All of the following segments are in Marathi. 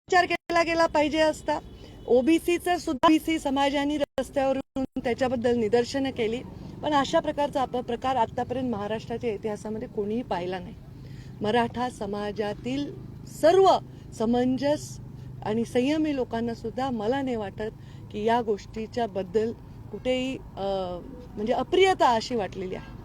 विचार केला गेला पाहिजे असता. ओबीसीचं सुद्धा ओबीसी समाजाने रस्त्यावरून त्याच्याबद्दल निदर्शनं केली, पण अशा प्रकारचा अपप्रकार आतापर्यंत महाराष्ट्राच्या इतिहासामध्ये कोणीही पाहिला नाही. मराठा समाजातील सर्व समंजस आणि संयमी लोकांना सुद्धा मला नाही वाटत की या गोष्टीच्या बद्दल कुठेही म्हणजे अप्रियता अशी वाटलेली आहे.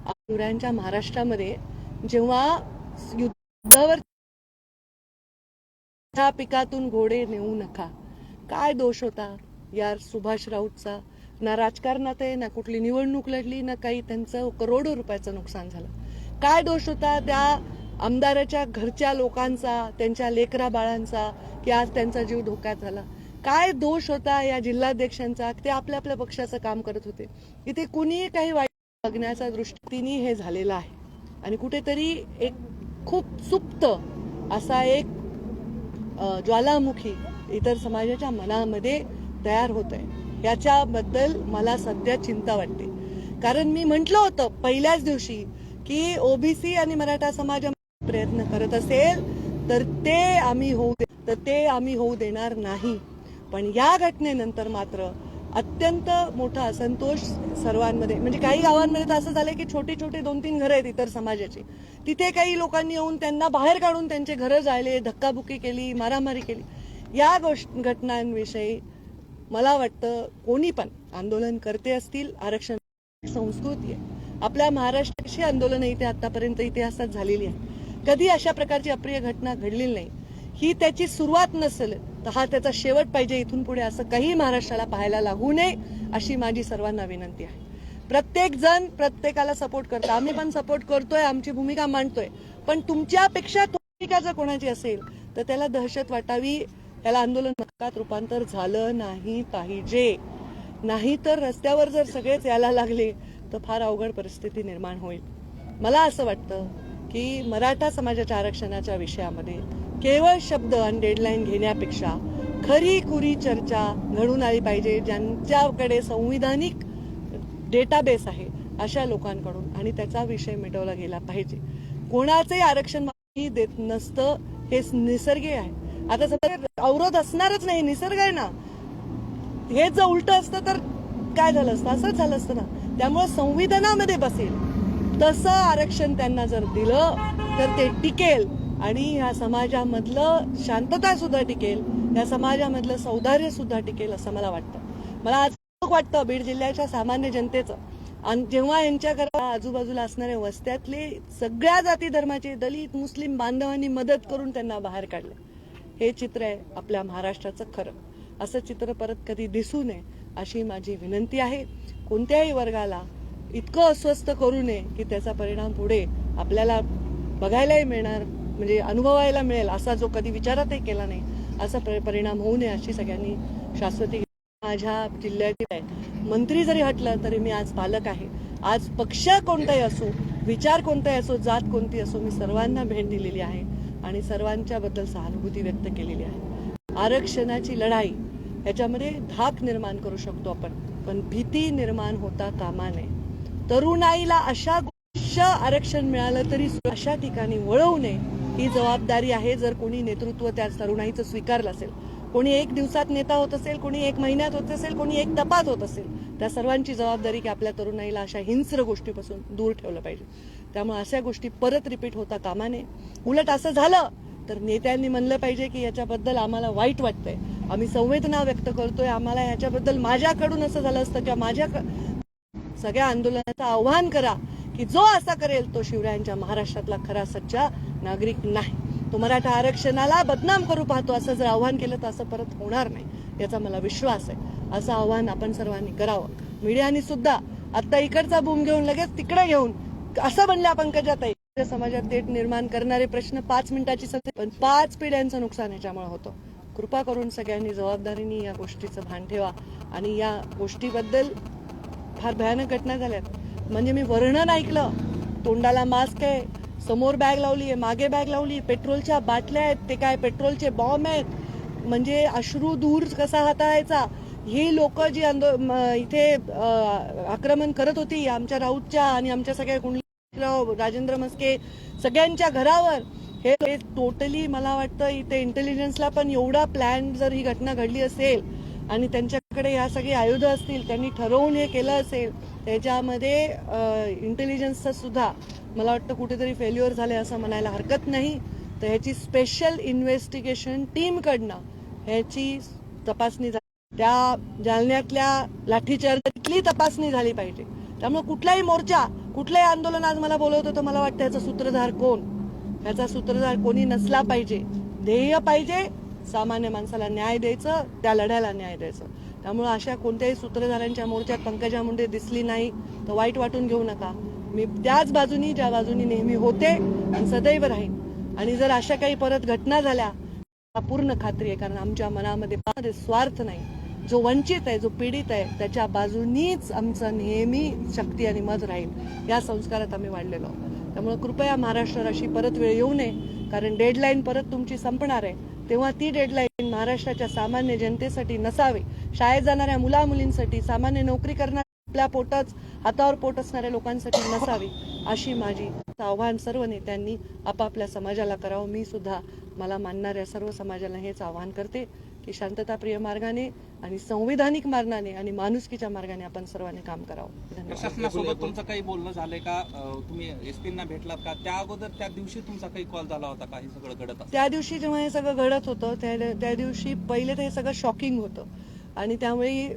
शिवरायांच्या महाराष्ट्रामध्ये जेव्हा युद्धावर पिकातून घोडे नेऊ नका, काय दोष होता यार सुभाष राऊतचा? ना राजकारणात आहे, ना कुठली निवडणूक लढली, ना काही. त्यांचं करोडो रुपयाचं नुकसान झालं. काय दोष होता त्या आमदाराच्या घरच्या लोकांचा, त्यांच्या लेकरा बाळांचा, की आज त्यांचा जीव धोक्यात झाला? काय दोष होता या जिल्हाध्यक्षांचा? ते आपल्या आपल्या पक्षाचं काम करत होते. इथे कुणीही काही वाईट बघण्याच्या दृष्टीने हे झालेलं आहे आणि कुठेतरी एक खूप सुप्त असा एक ज्वालामुखी इतर समाजाच्या मनामध्ये तयार होत आहे. याच्याबद्दल मला सध्या चिंता वाटते. कारण मी म्हटलं होतं पहिल्याच दिवशी की ओबीसी आणि मराठा समाज प्रयत्न करत असेल तर ते आम्ही होऊ देणार नाही. पण या घटनेनंतर मात्र अत्यंत मोठा असंतोष सर्वांमध्ये, म्हणजे काही गावांमध्ये तर असं झालंय की छोटी छोटी 2-3 घरं आहेत इतर समाजाची, तिथे काही लोकांनी येऊन त्यांना बाहेर काढून त्यांचे घरं जाळले, धक्काबुक्की केली, मारामारी केली. या घटनांविषयी मला वाटतं कोणी पण आंदोलन करते असतील. आरक्षण संस्कृती आहे आपल्या महाराष्ट्राची. आंदोलन इथे आतापर्यंत इतिहासात झालेली आहे. कधी अशा प्रकारची अप्रिय घटना घडलेली नाही. ही त्याची सुरुवात नसेल तर हा त्याचा शेवट पाहिजे. इथून पुढे असं काही महाराष्ट्राला पाहायला लागू नये अशी माझी सर्वांना विनंती आहे. प्रत्येक जण प्रत्येकाला सपोर्ट करतो, आम्ही पण सपोर्ट करतोय, आमची भूमिका मांडतोय. पण तुमच्यापेक्षा भूमिका जर कोणाची असेल तर त्याला दहशत वाटावी, त्याला आंदोलन धक्कात रूपांतर झालं नाही पाहिजे. नाही तर रस्त्यावर जर सगळेच यायला लागले तर फार अवघड परिस्थिती निर्माण होईल. मला असं वाटतं की मराठा समाजाच्या आरक्षणाच्या विषयामध्ये केवळ शब्द आणि डेडलाईन घेण्यापेक्षा खरी खुरी चर्चा घडून आली पाहिजे. ज्यांच्याकडे संविधानिक डेटाबेस आहे अशा लोकांकडून, आणि त्याचा विषय मिटवला गेला पाहिजे. कोणाचंही आरक्षण देत नसतं, हे निसर्गीय आहे. आता सध्या अवरोध असणारच नाही, निसर्ग आहे ना. हे जर उलट असतं तर काय झालं असतं? असंच झालं असतं ना. त्यामुळे संविधानामध्ये बसेल तसं आरक्षण त्यांना जर दिलं तर ते टिकेल आणि ह्या समाजामधलं शांतता सुद्धा टिकेल, या समाजामधलं सौंदर्य सुद्धा टिकेल असं मला वाटतं. मला आज वाटतं बीड जिल्ह्याच्या सामान्य जनतेचं, आणि जेव्हा यांच्या घरा आजूबाजूला असणाऱ्या वस्त्यातले सगळ्या जाती धर्माचे दलित मुस्लिम बांधवांनी मदत करून त्यांना बाहेर काढले. हे चित्र आहे आपल्या महाराष्ट्राचं खरं. असं चित्र परत कधी दिसू नये अशी माझी विनंती आहे. कोणत्याही वर्गाला इतकं अस्वस्थ करू नये की त्याचा परिणाम पुढे आपल्याला बघायलाही मिळणार, म्हणजे अनुभवायला मिळेल असा जो कधी विचारातही केला नाही, असा परिणाम होऊ नये अशी सगळ्यांनी शाश्वती. माझ्या जिल्ह्यातील आहे, मंत्री जरी हटलं तरी मी आज पालक आहे. आज पक्ष कोणताही असो, विचार कोणताही असो, जात कोणती असो, मी सर्वांना भेट दिलेली आहे आणि सर्वांच्या बद्दल सहानुभूती व्यक्त केलेली आहे. आरक्षणाची लढाई याच्यामध्ये धाक निर्माण करू शकतो आपण, पण भीती निर्माण होता कामा नये. तरुणाईला अशा आरक्षण मिळालं तरी अशा ठिकाणी वळवू नये ही जबाबदारी आहे. जर कोणी नेतृत्व त्या तरुणाईचं स्वीकारलं असेल, कोणी 1 दिवसात नेता होत असेल, कोणी 1 महिन्यात होत असेल, कोणी 1 तपात होत असेल, त्या सर्वांची जबाबदारी की आपल्या तरुणाईला अशा हिंस्र गोष्टीपासून दूर ठेवलं पाहिजे. त्यामुळे अशा गोष्टी परत रिपीट होता कामा नये. उलट असं झालं तर नेत्यांनी म्हणलं पाहिजे की याच्याबद्दल आम्हाला वाईट वाटतंय, आम्ही संवेदना व्यक्त करतोय, आम्हाला याच्याबद्दल माझ्याकडून असं झालं असतं किंवा माझ्या सगळ्या आंदोलनाचं आव्हान करा की जो असा करेल तो शिवरायांच्या महाराष्ट्रातला खरा सच्चा नागरिक नाही. तो मराठा आरक्षणाला बदनाम करू पाहतो. असं जर आव्हान केलं तर असं परत होणार नाही याचा मला विश्वास आहे. असं आव्हान आपण सर्वांनी करावं. मीडियानी सुद्धा आता इकडचा बूम घेऊन लगेच तिकडे घेऊन असं म्हणलं पंकजाताई, समाजात तेढ निर्माण करणारे प्रश्न 5 मिनिटाची सत्य, पण 5 पिढ्यांचं नुकसान याच्यामुळे होतं. कृपा करून सगळ्यांनी जबाबदारीने या गोष्टीचं भान ठेवा. आणि या गोष्टीबद्दल फार भयानक घटना झाल्यात. म्हणजे मी वर्णन ऐकलं, तोंडाला मास्क आहे, समोर बॅग लावली आहे, मागे बॅग लावली, पेट्रोलच्या बाटल्या आहेत, ते काय पेट्रोलचे बॉम्ब आहेत, म्हणजे अश्रू दूर कसा हाताळायचा. ही लोक जी इथे आक्रमण करत होती आमच्या राऊतच्या आणि आमच्या सगळ्या कुंडलीराव राजेंद्र मस्के सगळ्यांच्या घरावर, हे टोटली मला वाटतं इथे इंटेलिजन्सला पण एवढा प्लॅन जर ही घटना घडली असेल आणि त्यांच्याकडे या सगळी आयुधं असतील, त्यांनी ठरवून हे केलं असेल, त्याच्यामध्ये इंटेलिजन्सचं सुद्धा मला वाटतं कुठेतरी फेल्युअर झाले असं म्हणायला हरकत नाही. तर ह्याची स्पेशल इन्व्हेस्टिगेशन टीमकडनं ह्याची तपासणी त्या जालन्यातल्या लाठीचार्जची तपासणी झाली पाहिजे. त्यामुळे कुठलाही मोर्चा, कुठलंही आंदोलन आज मला बोलवत होतं, मला वाटतं याचा सूत्रधार कोण, ह्याचा सूत्रधार कोणी नसला पाहिजे. ध्येय पाहिजे सामान्य माणसाला न्याय द्यायचं, त्या लढ्याला न्याय द्यायचं. त्यामुळे अशा कोणत्याही सूत्रधारांच्या मोर्चात पंकजा मुंडे दिसली नाही तर वाईट वाटून घेऊ नका. मी त्याच बाजूनी ज्या बाजूनी नेहमी होते आणि सदैव राहीन. आणि जर अशा काही परत घटना झाल्या, पूर्ण खात्री आहे, कारण आमच्या मनामध्ये स्वार्थ नाही. जो वंचित आहे, जो पीडित आहे, त्याच्या बाजूनीच आमचं नेहमी शक्ती आणि मत राहील. या संस्कारात आम्ही वाढलेलो आहोत. त्यामुळे कृपया महाराष्ट्र अशी परत वेळ येऊ नये, कारण डेडलाईन परत तुमची संपणार आहे. तेव्हा ती डेडलाईन महाराष्ट्राच्या सामान्य जनतेसाठी नसावी, शाळेत जाणाऱ्या मुला मुलींसाठी, सामान्य नोकरी करणाऱ्या, आपल्या पोटाच हातावर पोट असणाऱ्या लोकांसाठी नसावी, अशी माझी आव्हान सर्व नेत्यांनी आपापल्या समाजाला करावं. मी सुद्धा मला मानणाऱ्या सर्व समाजाला हेच आवाहन करते की शांतताप्रिय मार्गाने आणि संविधानिक मार्गाने आणि माणुसकीच्या मार्गाने आपण सर्वांनी काम करावं. प्रशासनासोबत तुमचं काही बोलणं झालंय का? तुम्ही एसपींना भेटलात का? त्या अगोदर त्या दिवशी तुमचा काही कॉल झाला होता का? हे सगळं घडत असतं त्या दिवशी जेव्हा हे सगळं घडत होतं त्या दिवशी पहिले तर हे सगळं शॉकिंग होतं आणि त्यामुळे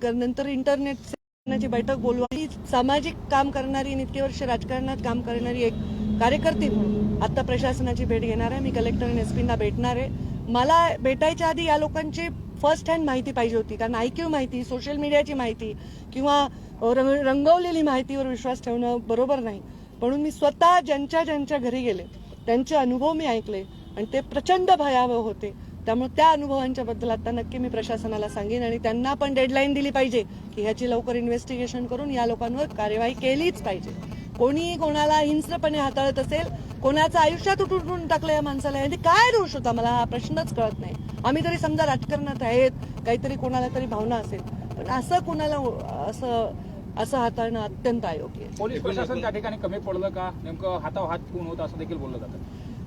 नंतर इंटरनेटची बैठक बोलवा. सामाजिक काम करणारी, इतके वर्ष राजकारणात काम करणारी एक कार्यकर्ती म्हणून आता प्रशासनाची भेट घेणार आहे. मी कलेक्टर आणि एसपींना भेटणार आहे. मला भेटायच्या आधी या लोकांची फर्स्ट हँड माहिती पाहिजे होती, कारण आयक्यू माहिती, सोशल मीडियाची माहिती किंवा रंगवलेली माहितीवर विश्वास ठेवणं बरोबर नाही. म्हणून मी स्वतः ज्यांच्या घरी गेले, त्यांचे अनुभव मी ऐकले आणि ते प्रचंड भयावह होते. त्यामुळे त्या अनुभवांच्या बद्दल आता नक्की मी प्रशासनाला सांगेन आणि त्यांना पण डेडलाईन दिली पाहिजे की ह्याची लवकर इन्व्हेस्टिगेशन करून या लोकांवर कार्यवाही केलीच पाहिजे. कोणी कोणाला हिंस्रपणे हाताळत असेल, कोणाचं आयुष्यात उठून टाकलं या माणसाला, याने काय दोष होता मला हा प्रश्नच कळत नाही. आम्ही तरी समजा राजकारणात आहेत, काहीतरी कोणाला तरी भावना असेल, पण असं कोणाला असं हाताळणं अत्यंत अयोग्य आहे. पोलीस प्रशासन त्या ठिकाणी कमी पडलं का? नेमकं हातावर हात ठेवून होतं असं देखील बोललं जातं.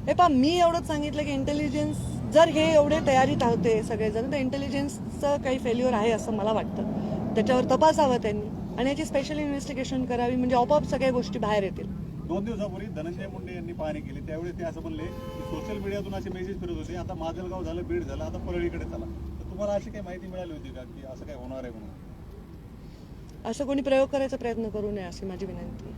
हे पहा, मी एवढंच सांगितलं की इंटेलिजन्स जर हे एवढे तयारीत होते सगळेजण, तर इंटेलिजन्सचं काही फेल्युअर आहे असं मला वाटतं. त्याच्यावर तपासावं त्यांनी आणि याची स्पेशल इन्व्हेस्टिगेशन करावी, म्हणजे आपोआप सगळ्या गोष्टी बाहेर येतील. 2 दिवसापूर्वी धनंजय मुंडे यांनी पाहणी केली, त्यावेळी ते असं म्हणले की सोशल मीडियातून असे मेसेज फिरत होते, आता माजलगाव झालं, बीड झालं, आता परळीकडे चला. तर तुम्हाला अशी काही माहिती मिळाली होती का की असं काय होणार आहे म्हणून? असं कोणी प्रयोग करायचा प्रयत्न करू नये अशी माझी विनंती.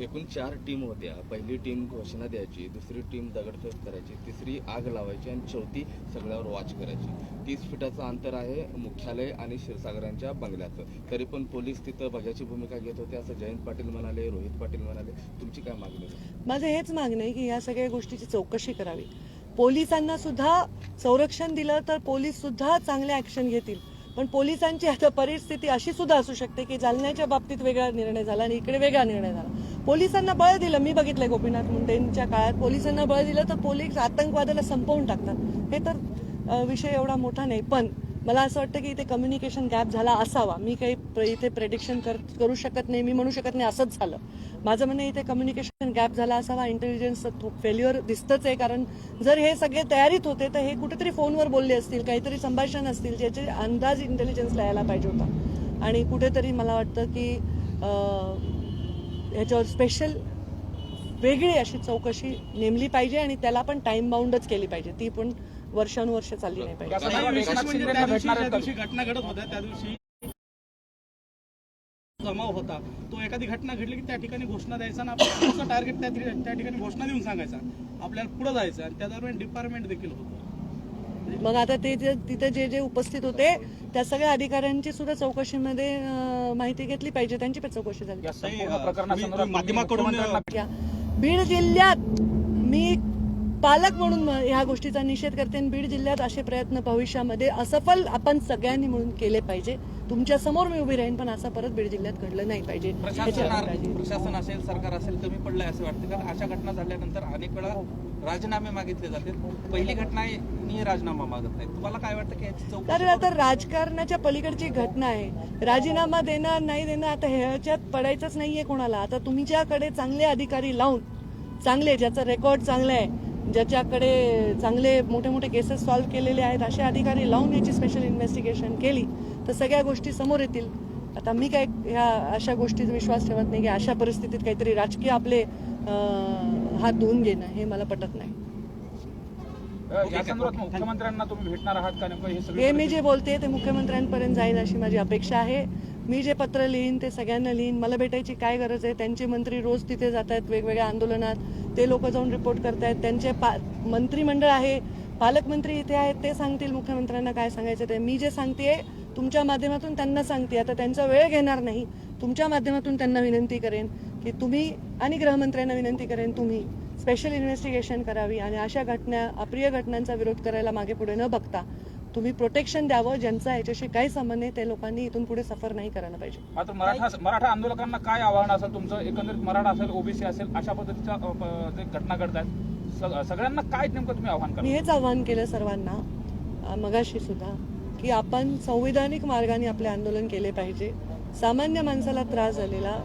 एकूण 4 टीम होत्या. पहिली टीम घोषणा द्यायची, दुसरी टीम दगडफेक करायची, तिसरी आग लावायची आणि चौथी सगळ्यावर वॉच करायची. 30 फुटाचं अंतर आहे मुख्यालय आणि क्षीरसागरांच्या बंगल्याचं. तरी पण पोलीस तिथं बघ्याची भूमिका घेत होते असं जयंत पाटील म्हणाले, रोहित पाटील म्हणाले. तुमची काय मागणी आहे? माझं हेच मागणं आहे की या सगळ्या गोष्टीची चौकशी करावी. पोलिसांना सुद्धा संरक्षण दिलं तर पोलीस सुद्धा चांगले ऍक्शन घेतील. पण पोलिसांची आता परिस्थिती अशी सुद्धा असू शकते की जालन्याच्या बाबतीत वेगळा निर्णय झाला आणि इकडे वेगळा निर्णय झाला. पोलिसांना बळ दिलं, मी बघितलंय गोपीनाथ मुंडेंच्या काळात पोलिसांना बळ दिलं तर पोलीस आतंकवादाला संपवून टाकतात. हे तर विषय एवढा मोठा नाही, पण मला असं वाटतं की इथे कम्युनिकेशन गॅप झाला असावा. मी काही इथे प्रेडिक्शन करू शकत नाही, मी म्हणू शकत नाही असंच झालं. माझं म्हणणं इथे कम्युनिकेशन गॅप झाला असावा. इंटेलिजन्सचं फेल्युअर दिसतच आहे, कारण जर हे सगळे तयारीत होते तर हे कुठेतरी फोनवर बोलले असतील, काहीतरी संभाषण असतील ज्याचे अंदाज इंटेलिजन्सला यायला पाहिजे होता. आणि कुठेतरी मला वाटतं की ह्याच्यावर स्पेशल वेगळी अशी चौकशी नेमली पाहिजे आणि त्याला पण टाइम बाउंडच केली पाहिजे. ती पण वर्षानुवर्ष चालली नाही पाहिजे. त्या दिवशी घटना घडत होत्या, त्या दिवशी जमाव होता, तो एखादी घटना घडली की त्या ठिकाणी घोषणा द्यायचा आणि आपलं टार्गेट त्या ठिकाणी घोषणा देऊन सांगायचा, आपल्याला पुढे जायचं आणि त्या दरम्यान डिपार्टमेंट देखील होतं. मग आता ते तिथे जे उपस्थित होते त्या सगळ्या अधिकाऱ्यांची सुद्धा चौकशीमध्ये माहिती घेतली पाहिजे, त्यांची पण चौकशी झाली. माध्यमाकडून बीड जिल्ह्यात मी पालक म्हणून ह्या गोष्टीचा निषेध करते आणि बीड जिल्ह्यात असे प्रयत्न भविष्यामध्ये असफल आपण सगळ्यांनी म्हणून केले पाहिजे. तुमच्या समोर मी उभी राहीन, पण असं परत बीड जिल्ह्यात घडलं नाही पाहिजे. प्रशासन असेल, सरकार असेल, कमी पडलंय असं वाटतं, कारण अशा घटना झाल्यानंतर अनेक वेळा राजीनामे मागितले जाते. पहिली घटना आहे राजीनामा मागत नाही. तुम्हाला काय वाटतं की याची चौकशी? कारण आता राजकारणाच्या पलीकडची घटना आहे. राजीनामा देणं नाही देणं आता ह्याच्यात पडायचंच नाहीये कोणाला. आता तुमच्याकडे चांगले अधिकारी लावून, चांगले ज्याचं रेकॉर्ड चांगलं आहे, ज्याच्याकडे चांगले मोठे मोठे केसेस सॉल्व्ह केलेले आहेत असे अधिकारी लावून याची स्पेशल इन्व्हेस्टिगेशन केली तर सगळ्या गोष्टी समोर येतील. आता मी काय ह्या अशा गोष्टीत विश्वास ठेवत नाही की अशा परिस्थितीत काहीतरी राजकीय आपले हात धुवून घेणं हे मला पटत नाही. या संदर्भात मुख्यमंत्र्यांना तुम्ही भेटणार आहात का? नेमकं हे सगळं हे मी जे बोलते ते मुख्यमंत्र्यांपर्यंत जाईल अशी माझी अपेक्षा आहे. मी जे पत्र लिहीन ते सगळ्यांना लिहीन. मला भेटायची काय गरज आहे? त्यांचे मंत्री रोज तिथे जात आहेत वेगवेगळ्या आंदोलनात, ते लोक जाऊन रिपोर्ट करतायत. त्यांचे मंत्रिमंडळ आहे, पालकमंत्री इथे आहेत, ते सांगतील मुख्यमंत्र्यांना काय सांगायचं ते. मी जे सांगतेय तुमच्या माध्यमातून त्यांना सांगते. आता त्यांचा वेळ घेणार नाही, तुमच्या माध्यमातून त्यांना विनंती करेन की तुम्ही आणि गृहमंत्र्यांना विनंती करेन तुम्ही स्पेशल इन्व्हेस्टिगेशन करावी आणि अशा घटना अप्रिय घटनांचा विरोध करायला मागे पुढे न बघता तुम्ही प्रोटेक्शन द्यावं. ज्यांचा याच्याशी काही संबंध नाही ते लोकांनी इथून पुढे सफर नाही करायला पाहिजे. मात्र मराठा आंदोलकांना काय आव्हान असेल तुमचं? एकंदरीत मराठा असेल, ओबीसी असेल, अशा पद्धतीच्या जे घटना घडतात सगळ्यांना काय नेमकं तुम्ही आव्हान मी करा? हेच आव्हान केलं सर्वांना मगाशी सुद्धा की आपण संविधानिक मार्गाने आपले आंदोलन केले पाहिजे. सामान्य माणसाला त्रास झालेला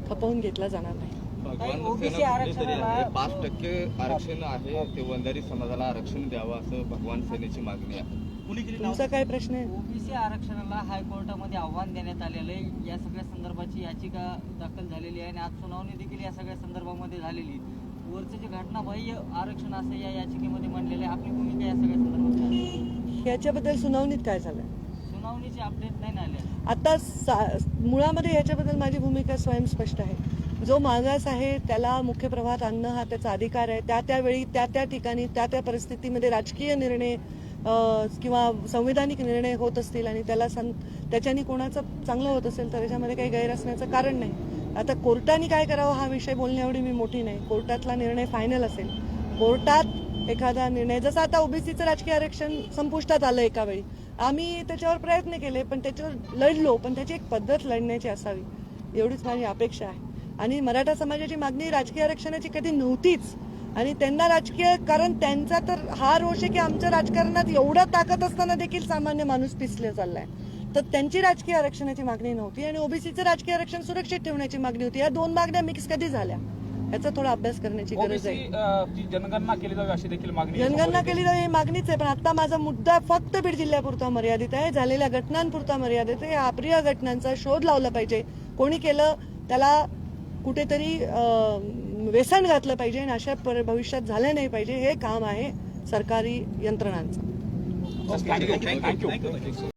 खपवून घेतला जाणार नाही. भगवान सेना कुठेतरी आहे 5% आरक्षण आहे ते वंजारी समाजाला आरक्षण द्यावं असं भगवान सेनेची मागणी आहे. तुमचा काय प्रश्न आहे? ओबीसी आरक्षणाला हायकोर्टामध्ये आव्हान देण्यात आलेलं आहे. या सगळ्या संदर्भाची याचिका दाखल झालेली आहे आणि आज सुनावणी देखील या सगळ्या संदर्भामध्ये झालेली आहे. वरचं जे घटनाबाह्य आरक्षण असं या याचिकेमध्ये मांडलेलं आहे. आपली भूमिका या सगळ्या संदर्भात काय आहे? याच्याबद्दल सुनावणीत काय झालं? सुनावणीचे अपडेट नाही ना आले. आता मुळामध्ये याच्याबद्दल माझी भूमिका स्वयंस्पष्ट आहे. जो मागास आहे त्याला मुख्य प्रवाहात आणणं हा त्याचा अधिकार आहे. त्यावेळी त्या ठिकाणी त्या परिस्थितीमध्ये राजकीय निर्णय किंवा संविधानिक निर्णय होत असतील आणि त्याच्यानी कोणाचं चांगलं होत असेल तर त्याच्यामध्ये काही गैर असण्याचं कारण नाही. आता कोर्टाने काय करावं हा विषय बोलण्याएवढी मी मोठी नाही. कोर्टातला निर्णय फायनल असेल. कोर्टात एखादा निर्णय, जसं आता ओबीसीचं राजकीय आरक्षण संपुष्टात आलं एका वेळी, आम्ही त्याच्यावर प्रयत्न केले पण त्याच्यावर लढलो, पण त्याची एक पद्धत लढण्याची असावी एवढीच माझी अपेक्षा आहे. आणि मराठा समाजाची मागणी राजकीय आरक्षणाची कधी नव्हतीच आणि त्यांना राजकीय, कारण त्यांचा तर हा रोष आहे की आमच्या राजकारणात एवढा ताकद असताना देखील सामान्य माणूस पिसले चाललाय. तर त्यांची राजकीय आरक्षणाची मागणी नव्हती आणि ओबीसीचं राजकीय आरक्षण सुरक्षित ठेवण्याची मागणी होती. या दोन मागण्या मिक्स कधी झाल्या याचा थोडा अभ्यास करण्याची गरज आहे. ची जनगणना केली जावी अशी देखील मागणी जनगणना केली जावी ही मागणीच आहे. पण आता माझा मुद्दा फक्त बीड जिल्ह्यापुरता मर्यादित आहे, झालेल्या घटनांपुरता मर्यादित आहे. अप्रिय घटनांचा शोध लावला पाहिजे. कोणी केलं त्याला कुठेतरी व्यसन घातलं पाहिजे आणि अशा भविष्यात झालं नाही पाहिजे. हे काम आहे सरकारी यंत्रणांचं. थँक्यू.